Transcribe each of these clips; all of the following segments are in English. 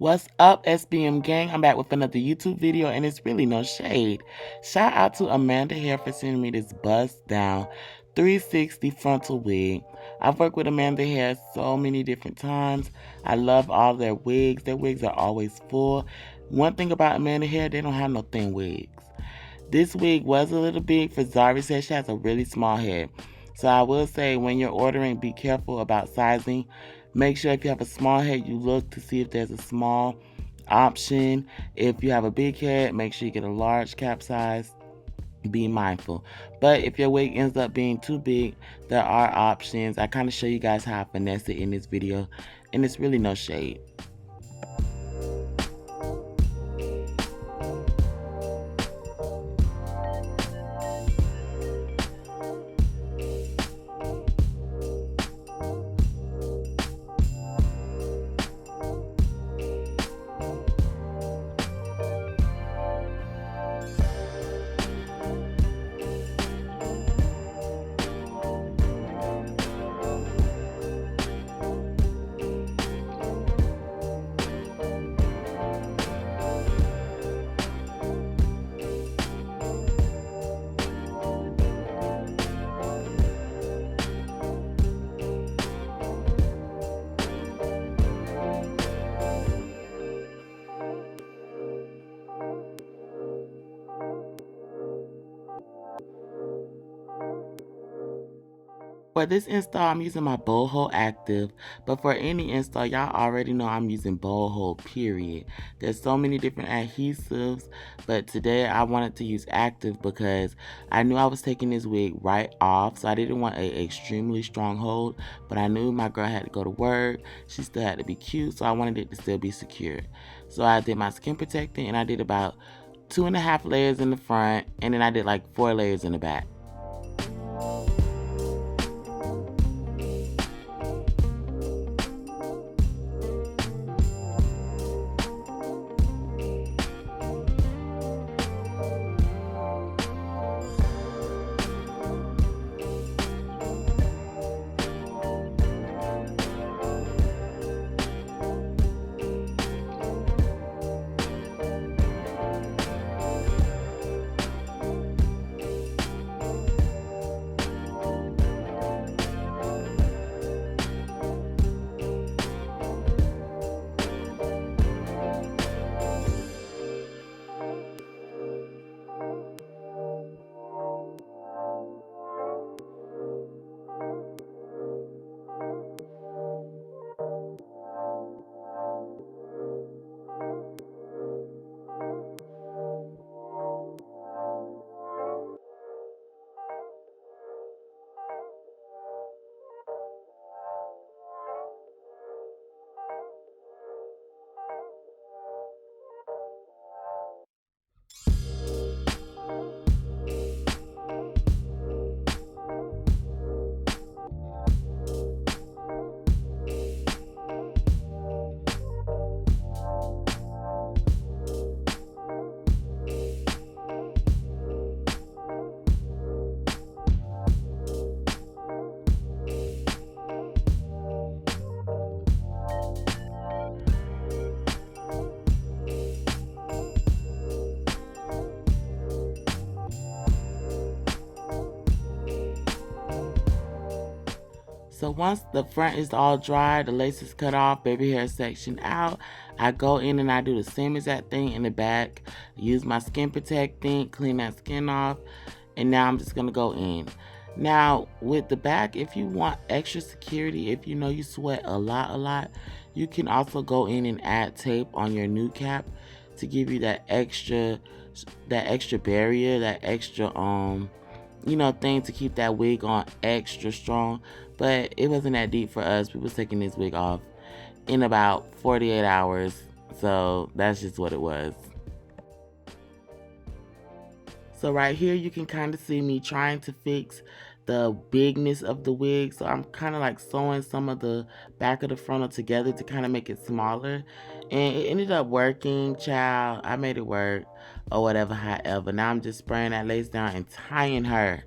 What's up, SBM gang? I'm back with another YouTube video, and it's really no shade. Shout out to Amanda here for sending me this bust down 360 frontal wig. I've worked with Amanda hair so many different times. I love all their wigs. Their wigs are always full. One thing about Amanda hair, they don't have no thin wigs. This wig was a little big for Zari. Says she has a really small head. So I will say, when you're ordering, be careful about sizing. Make sure if you have a small head, you look to see if there's a small option. If you have a big head, make sure you get a large cap size. Be mindful. But if your wig ends up being too big, there are options. I kind of show you guys how I finesse it in this video, and it's really no shade. For this install, I'm using my Boho Active, but for any install, y'all already know I'm using Boho, period. There's so many different adhesives, but today I wanted to use Active because I knew I was taking this wig right off, so I didn't want an extremely strong hold, but I knew my girl had to go to work. She still had to be cute, so I wanted it to still be secure. So I did my skin protectant, and I did about 2.5 layers in the front, and then I did like 4 layers in the back. So once the front is all dry, the lace is cut off, baby hair section out, I go in and I do the same exact thing in the back. Use my skin protectant, clean that skin off, and now I'm just gonna go in. Now with the back, if you want extra security, if you know you sweat a lot, you can also go in and add tape on your new cap to give you that extra barrier, that extra thing to keep that wig on extra strong. But it wasn't that deep for us. We was taking this wig off in about 48 hours. So that's just what it was. So right here, you can kind of see me trying to fix the bigness of the wig. So I'm kind of like sewing some of the back of the frontal together to kind of make it smaller. And it ended up working, child. I made it work or whatever, however. Now I'm just spraying that lace down and tying her.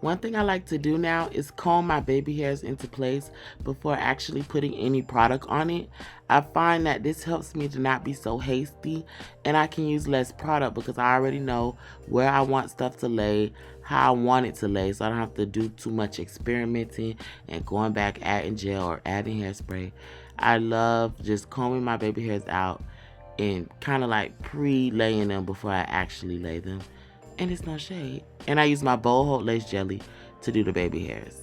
One thing I like to do now is comb my baby hairs into place before actually putting any product on it. I find that this helps me to not be so hasty, and I can use less product because I already know where I want stuff to lay, how I want it to lay, so I don't have to do too much experimenting and going back adding gel or adding hairspray. I love just combing my baby hairs out and kind of like pre-laying them before I actually lay them. And it's no shade. And I use my bold hold lace jelly to do the baby hairs.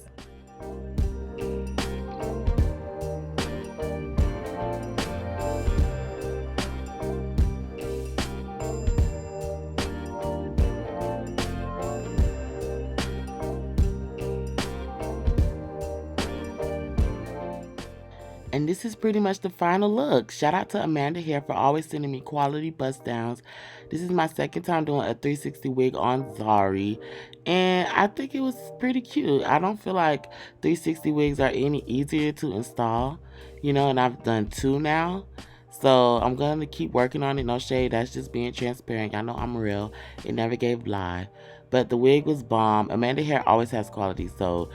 And this is pretty much the final look. Shout out to Amanda Hair for always sending me quality bust downs. This is my second time doing a 360 wig on Zari, and I think it was pretty cute. I don't feel like 360 wigs are any easier to install, and I've done 2 now. So I'm going to keep working on it. No shade. That's just being transparent. Y'all know I'm real. It never gave lie. But the wig was bomb. Amanda Hair always has quality. So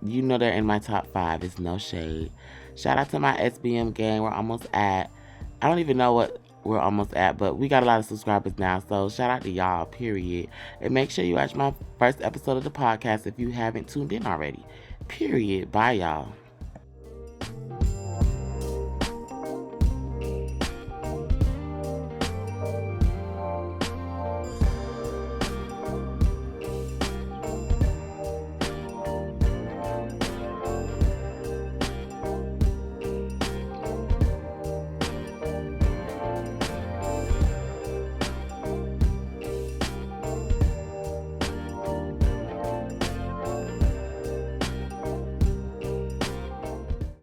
they're in my top 5. It's no shade. Shout out to my SBM gang. We're almost at, I don't even know what we're almost at, but we got a lot of subscribers now. So shout out to y'all, period. And make sure you watch my first episode of the podcast if you haven't tuned in already. Period. Bye, y'all.